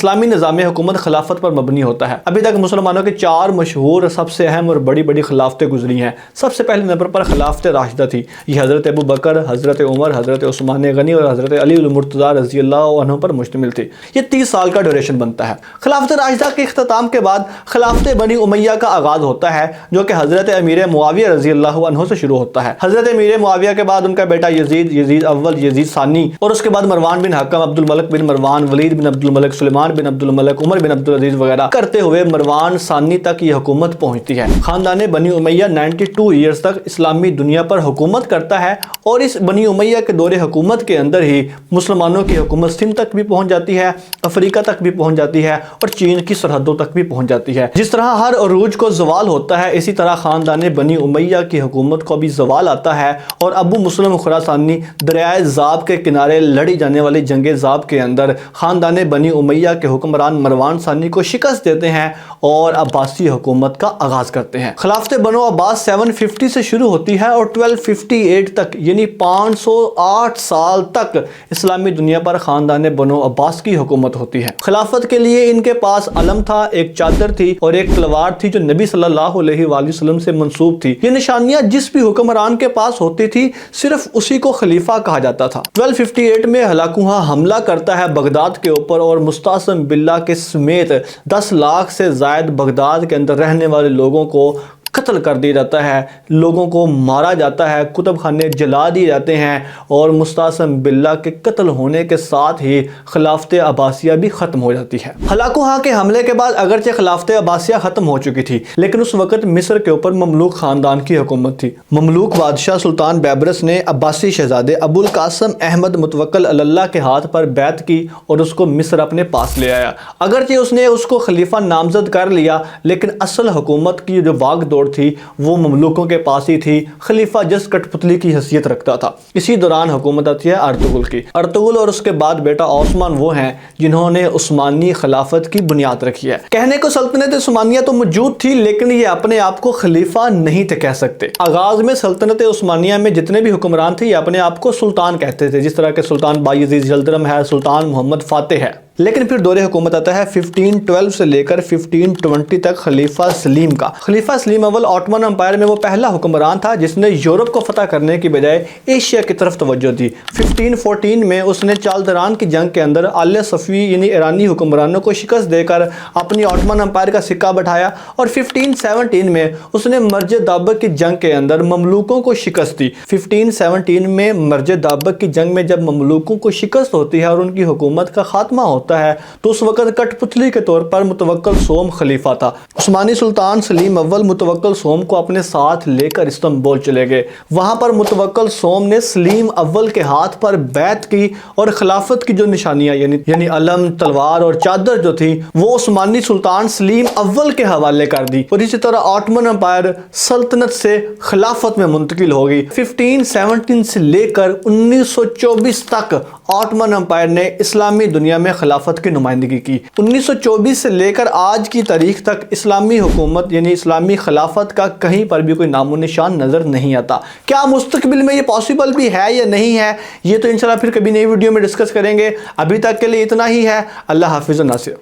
اسلامی نظام حکومت خلافت پر مبنی ہوتا ہے۔ ابھی تک مسلمانوں کے 4 مشہور سب سے اہم اور بڑی بڑی خلافتیں گزری ہیں۔ سب سے پہلے نمبر پر خلافت راشدہ تھی، یہ حضرت ابو بکر، حضرت عمر، حضرت عثمان غنی اور حضرت علی المرتضیٰ رضی اللہ عنہ پر مشتمل تھی۔ یہ 30 سال کا ڈیوریشن بنتا ہے۔ خلافت راشدہ کے اختتام کے بعد خلافت بنی امیہ کا آغاز ہوتا ہے، جو کہ حضرت امیر معاویہ رضی اللہ عنہ سے شروع ہوتا ہے۔ حضرت امیر معاویہ کے بعد ان کا بیٹا یزید اول، یزید ثانی، اور اس کے بعد مروان بن حکم، عبد الملک بن مروان، ولید بن عبد الملک، سلیمان بن عبد الملک، عمر بن عبد العزیز وغیرہ کرتے ہوئے مروان ثانی تک یہ حکومت پہنچتی ہے۔ خاندان بنی امیہ 92 ایئرز تک اسلامی دنیا پر حکومت کرتا ہے، اور اس بنی امیہ کے دور حکومت کے اندر ہی مسلمانوں کی حکومت سندھ تک بھی پہنچ جاتی ہے، افریقہ تک بھی پہنچ جاتی ہے، اور چین کی سرحدوں تک بھی پہنچ جاتی ہے۔ جس طرح ہر عروج کو زوال ہوتا ہے، اسی طرح خاندان بنی امیہ کی حکومت کو بھی زوال آتا ہے، اور ابو مسلم خراسانی دریائے زاب کے کنارے لڑی جانے والی جنگ زاب کے اندر خاندان بنی امیہ کے حکمران مروان ثانی کو شکست دیتے ہیں اور عباسی حکومت کا آغاز کرتے ہیں۔ خلافت بنو عباس 750 سے شروع ہوتی ہے اور 1258 تک یعنی 508 سال تک اسلامی دنیا پر خاندان بنو عباس کی حکومت ہوتی ہے۔ خلافت کے لیے ان کے پاس علم تھا، ایک چادر تھی اور ایک تلوار تھی جو نبی صلی اللہ علیہ وآلہ وسلم سے منسوب تھی۔ یہ نشانیاں جس بھی حکمران کے پاس ہوتی تھی صرف اسی کو خلیفہ کہا جاتا تھا۔ 1258 میں ہلاکوہا حملہ کرتا ہے بغداد کے اوپر، اور مستعصم باللہ کے سمیت 10 لاکھ سے زائد بغداد کے اندر رہنے والے لوگوں کو قتل کر دیا جاتا ہے، لوگوں کو مارا جاتا ہے، کتب خانے جلا دیے جاتے ہیں، اور مستعصم باللہ کے قتل ہونے کے ساتھ ہی خلافت عباسیہ بھی ختم ہو جاتی ہے۔ ہلاکوہا کے حملے کے بعد اگرچہ خلافت عباسیہ ختم ہو چکی تھی، لیکن اس وقت مصر کے اوپر مملوک خاندان کی حکومت تھی۔ مملوک بادشاہ سلطان بیبرس نے عباسی شہزادے ابو القاسم احمد متوکل علی اللہ کے ہاتھ پر بیعت کی اور اس کو مصر اپنے پاس لے آیا۔ اگرچہ اس نے اس کو خلیفہ نامزد کر لیا، لیکن اصل حکومت کی جو واگ دوڑ تھی وہ مملوکوں کے پاس ہی تھی۔ خلیفہ جس کٹ پتلی کی حیثیت رکھتا تھا۔ اسی دوران حکومت آتی ہے ارطغرل کی۔ ارطغرل اور اس کے بعد بیٹا عثمان وہ ہیں جنہوں نے عثمانی خلافت کی بنیاد رکھی ہے۔ کہنے کو سلطنت عثمانیہ تو موجود تھی، لیکن یہ اپنے آپ کو خلیفہ نہیں تھے کہہ سکتے۔ آغاز میں سلطنت عثمانیہ میں جتنے بھی حکمران تھے یہ اپنے آپ کو سلطان کہتے تھے، جس طرح کہ سلطان بایزید یلدرم ہے، سلطان محمد فاتح ہے۔ لیکن پھر دور حکومت آتا ہے 1512 سے لے کر 1520 تک خلیفہ سلیم کا۔ خلیفہ سلیم اول آٹومن امپائر میں وہ پہلا حکمران تھا جس نے یورپ کو فتح کرنے کی بجائے ایشیا کی طرف توجہ دی۔ 1514 میں اس نے چالدران کی جنگ کے اندر آلیہ صفوی یعنی ایرانی حکمرانوں کو شکست دے کر اپنی آٹومن امپائر کا سکہ بٹھایا، اور 1517 میں اس نے مرج دابق کی جنگ کے اندر مملوکوں کو شکست دی۔ 1517 میں مرج دابق کی جنگ میں جب مملوکوں کو شکست ہوتی ہے اور ان کی حکومت کا خاتمہ ہوتا ہے تو اس وقت کٹ پتلی کے طور پر متوکل سوم خلیفہ تھا۔ عثمانی سلطان سلیم اول متوکل سوم کو اپنے ساتھ لے کر استنبول چلے گئے۔ وہاں پر متوکل سوم نے سلیم اول کے ہاتھ پر بیعت کی اور خلافت کی جو نشانیاں یعنی علم، تلوار اور چادر جو تھی وہ عثمانی سلطان سلیم اول کے حوالے کر دی، اور اسی طرح آٹومن امپائر سلطنت سے خلافت میں منتقل ہو گئی۔ 1517 سے لے کر 1924 تک آٹومن امپائر نے اسلامی دنیا میں خلافت کی نمائندگی کی۔ 1924 سے لے کر آج کی تاریخ تک اسلامی حکومت یعنی اسلامی خلافت کا کہیں پر بھی کوئی نام و نشان نظر نہیں آتا۔ کیا مستقبل میں یہ پاسبل بھی ہے یا نہیں ہے، یہ تو انشاءاللہ پھر کبھی نئی ویڈیو میں ڈسکس کریں گے۔ ابھی تک کے لیے اتنا ہی ہے۔ اللہ حافظ و ناصر۔